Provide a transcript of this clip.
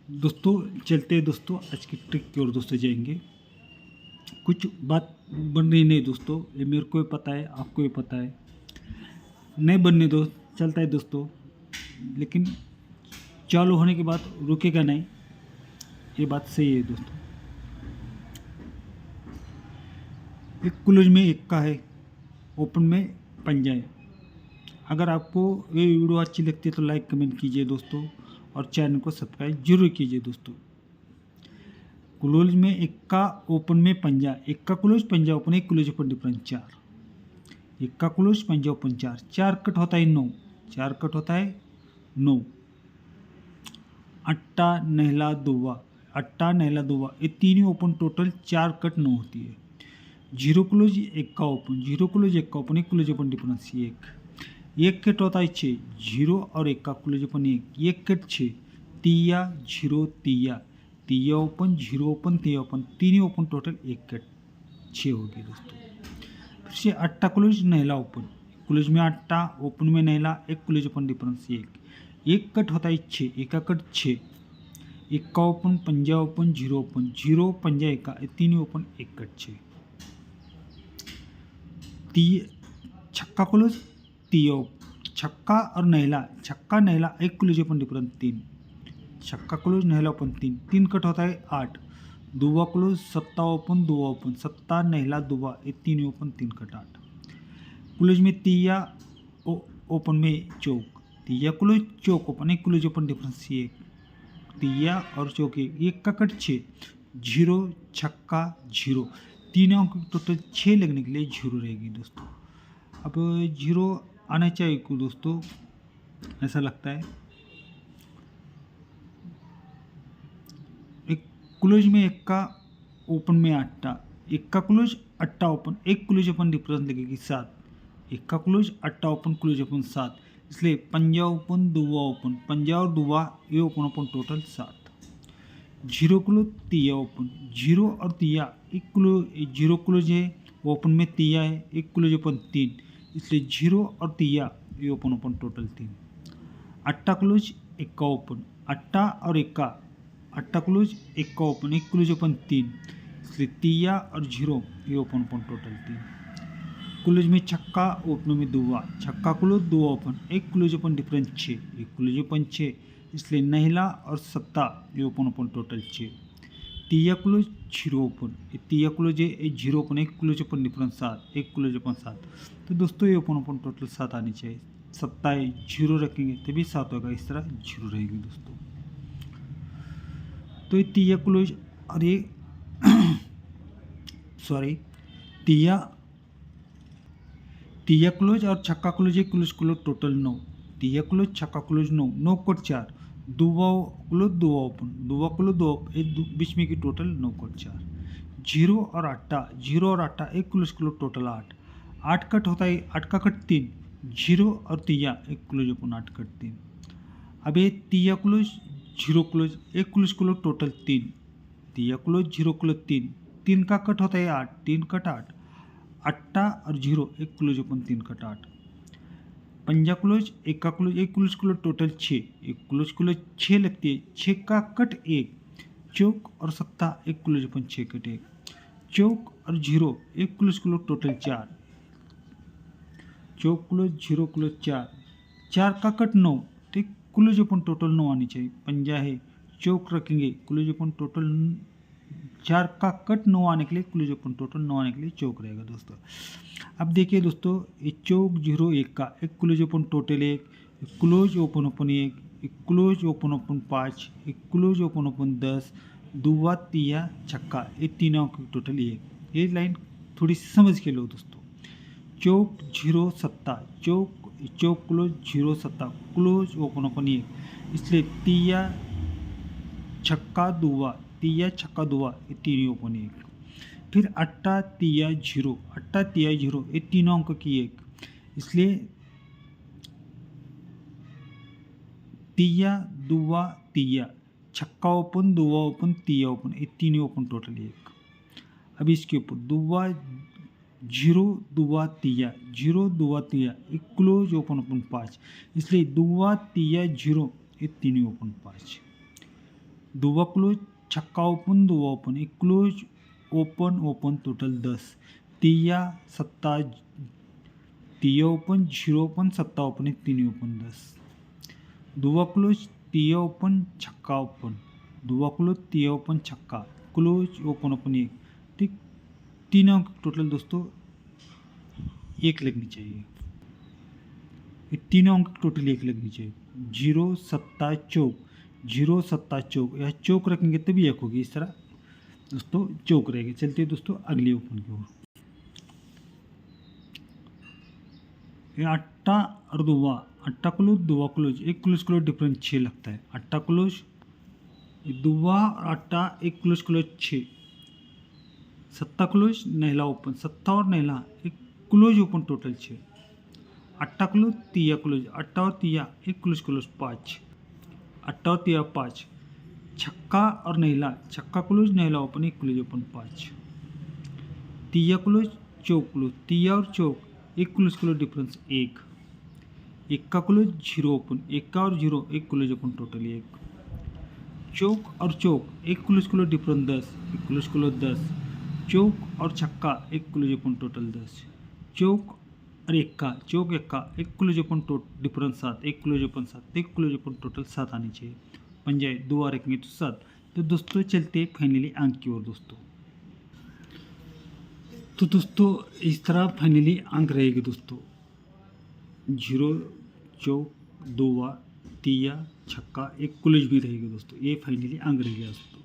दोस्तों चलते हैं दोस्तों, आज की ट्रिक की ओर दोस्तों जाएंगे। कुछ बात बन रही नहीं दोस्तों, ये मेरे को भी पता है, आपको भी पता है। नहीं बनने दो, चलता है दोस्तों, लेकिन चालू होने के बाद रुकेगा नहीं, ये बात सही है दोस्तों। एक क्लोज में एक का है, ओपन में पंजा है। अगर आपको ये वीडियो अच्छी लगती है तो लाइक कमेंट कीजिए दोस्तों, और चैनल को सब्सक्राइब जरूर कीजिए दोस्तों। क्लोज में इक्का, ओपन में पंजा, इक्का क्लोज पंजा ओपन, एक क्लोज ओपन डिफरेंस 4, इक्का क्लोज पंजा ओपन 4, 4 कट होता है 9, 4 कट होता है 9। अट्टा नहला दुवा, अट्टा नहला दुवा, ये तीन ओपन टोटल 4 कट 9 होती है। जीरो क्लोज इक्का ओपन, जीरो क्लोज इक्का ओपन, एक क्लोज ओपन डिफरेंस 1, कट होता है 6, जीरो और इक्का क्लोज ओपन 1 कट 6, तिया जीरो तिया, तिया ओपन जीरो ओपन तिया ओपन, तीन ओपन टोटल 1 कट 6 हो गए दोस्तों। फिर से अट्टा क्लोज नहला ओपन, क्लोज में अट्टा, ओपन में नहला, एक क्लोज ओपन डिफरेंस 1 कट होता है 6, एका कट 6, इक्का ओपन पंजा ओपन जीरो ओपन, जीरो पंजा इक्का, तीन ओपन 1 कट 6, ती छक्का क्लोज तिया, छक्का और नहला, छक्का नहला, एक क्लोज ओपन डिफरेंस 3, छक्का क्लोज नहला ओपन 3 कट होता है 8, दुवा क्लोज सत्ता ओपन दुवा ओपन, सत्ता नहला दुवा, ये तीन ओपन 3 कट 8, क्लोज में तिया ओपन में चौक, तिया क्लोज चौक ओपन, एक क्लोज ओपन डिफरेंस 1, तिया और चौक 1 का कट 6, जीरो छक्का जीरो, तीन अंक टोटल 6 लगने के लिए जीरो रहेगी दोस्तों। अब जीरो आना चाहिए को दोस्तों, ऐसा लगता है। एक क्लोज में एक का, ओपन में अट्टा, एक का क्लोज अट्टा ओपन, एक क्लोज ओपन डिफरेंस लगेगी 7, एक का क्लोज अट्टा ओपन क्लोज ओपन 7, इसलिए पंजा ओपन दुवा ओपन, पंजा और दुवा ये open open total 7, zero close तिया ओपन, जीरो और तिया एक क्लोज, जीरो क्लोज है, ओपन में तिया है, एक क्लोज ओपन 3, इसलिए जीरो और तिया ये ओपन ओपन टोटल 3, अट्टा क्लोज इक्का ओपन, अट्टा और इक्का, अट्टा क्लोज इक्का ओपन, एक क्लोज ओपन 3, इसलिए तिया और जीरो ये ओपन ओपन टोटल 3, क्लोज में छक्का, ओपन में दुआ, छक्का क्लोज दुआ ओपन, एक क्लोज ओपन डिफरेंस 6, एक क्लोज ओपन 6, इसलिए नहला और सत्ता ये ओपन ओपन टोटल 6, तिया क्लोज जीरो ओपन, तिया क्लोज है जीरो ओपन, एक क्लोज ओपन डिफरेंस 7, एक क्लोज ओपन 7, तो दोस्तों ये ओपन ओपन टोटल 7 आनी चाहिए। सत्ता है जीरो रखेंगे तभी 7 होगा, इस तरह जीरो रहेगी दोस्तों। तो ये तिया क्लोज और ये सॉरी तिया, तिया क्लोज और छक्का क्लोज, एक क्लोज क्लोज टोटल 9, तिया क्लोज छक्का क्लोज 9, 9 कट 4, दुआ क्लोज दुआ ओपन, दुआ क्लोज दुआ एक बीच में की टोटल 9 कट 4, जीरो और अट्टा, जीरो और अट्टा एक क्लोज क्लोज टोटल 8, 8 कट होता है 8 का कट 3, जीरो और तिया एक क्लोज ओपन 8 कट 3, अब ये तिया क्लोज जीरो क्लोज, एक क्लोज क्लोज टोटल 3, तिया क्लोज जीरो क्लोज 3, 3 का कट होता है 8, 3 कट 8, अट्टा और जीरो एक क्लोज ओपन 3 कट 8, पंजा क्लोज एक का क्लोज, एक क्लोज क्लोज टोटल 6, एक क्लोज क्लोज 6 लगती है, 6 का कट 1, चौक और सत्ता एक क्लोज ओपन 6 कट 1, चौक और जीरो एक क्लोज क्लोज टोटल 4, चौक क्लोज जीरो क्लोज 4, 4 का कट 9, तो क्लोज ओपन टोटल 9 आनी चाहिए, पंजा है चौक रखेंगे, क्लोज ओपन टोटल 4 का कट 9 आने के लिए, क्लोज ओपन टोटल 9 आने के लिए चौक रहेगा दोस्तों। अब देखिए दोस्तों, ये चौक जीरो एक का, एक close open total 1, close open open 1, एक क्लोज ओपन ओपन 5, एक क्लोज ओपन ओपन 10, दुआ तिया छक्का, ये तीनों की टोटल 1, ये लाइन थोड़ी समझ के लो दोस्तों। चौक जीरो सत्ता, चौक चौक क्लोज जीरो सत्ता, क्लोज ओपन ओपन 1, इसलिए तिया छक्का दुआ, तिया छक्का दुआ ये तीन ओपन 1, फिर अट्टा तिया जीरो, अट्टा तिया जीरो ये तीनों अंक की 1, इसलिए तिया दुआ तिया, छक्का ओपन दुआ ओपन तिया ओपन, ये तीन ओपन टोटल 1। अब इसके ऊपर दुआ जीरो दुआ तिया, जीरो दुआ तिया एक क्लोज ओपन ओपन 5, इसलिए दुआ तिया जीरो ये तीन ओपन 5, दुआ क्लोज, छक्का ओपन, दुआ ओपन, एक क्लोज, ओपन ओपन, टोटल 10। तिया सत्ता, तिया ओपन, झिरो ओपन, सत्ता ओपन, एक तीन ओपन 10। दुआ क्लोज, तिया ओपन, छक्का ओपन, दुआ क्लोज, तिया ओपन, छक्का, क्लोज ओपन ओपन एक, ठीक। तीन अंक टोटल दोस्तों एक लगनी चाहिए, ये तीनों अंक टोटल एक लगनी चाहिए। जीरो सत्ता चौक, जीरो सत्ता चौक, यह चौक रखेंगे तभी एक होगी, इस तरह दोस्तों चौक रहेगी। चलते हैं दोस्तों अगले ओपन की ओर। ये अट्टा और दुआ, अट्टा क्लोज, दुआ क्लोज, एक क्लोज क्लोज डिफरेंस 6 लगता है। अट्टा क्लोज, दुआ और अट्टा, एक क्लोज क्लोज 6। सत्ता क्लोज, नहला ओपन, सत्ता और नहला एक क्लोज ओपन, टोटल 6। अट्टा क्लोज, तिया क्लोज, अट्टा और तिया एक क्लोज क्लोज 5। अट्टा और तिया 5। छक्का और नहला, छक्का क्लोज, नहला ओपन, एक क्लोज ओपन 5। तिया क्लोज, चौक क्लोज, तिया और चौक एक क्लोज क्लोज डिफरेंस 1। इक्का क्लोज, जीरो ओपन, इक्का और जीरो एक क्लोज ओपन, टोटल 1। चौक और चौक एक क्लोज क्लोज डिफरेंस 10, एक क्लोज क्लोज 10। चौक और छक्का एक क्लोज ओपन, टोटल 10। चौक और इक्का, चौक इक्का एक क्लोज ओपन, डिफरेंस 7, एक क्लोज ओपन 7, एक क्लोज ओपन, टोटल 7 आनी चाहिए। पंजाए दुआ रखेंगे तो 7। तो दोस्तों चलते फाइनली अंक की ओर दोस्तों। तो दोस्तों इस तरह फाइनली अंक रहेगी दोस्तों, जीरो, चौक, दुआ, तिया, छक्का, एक क्लोज भी रहेगी दोस्तों। ये फाइनली अंक रहेगा दोस्तों।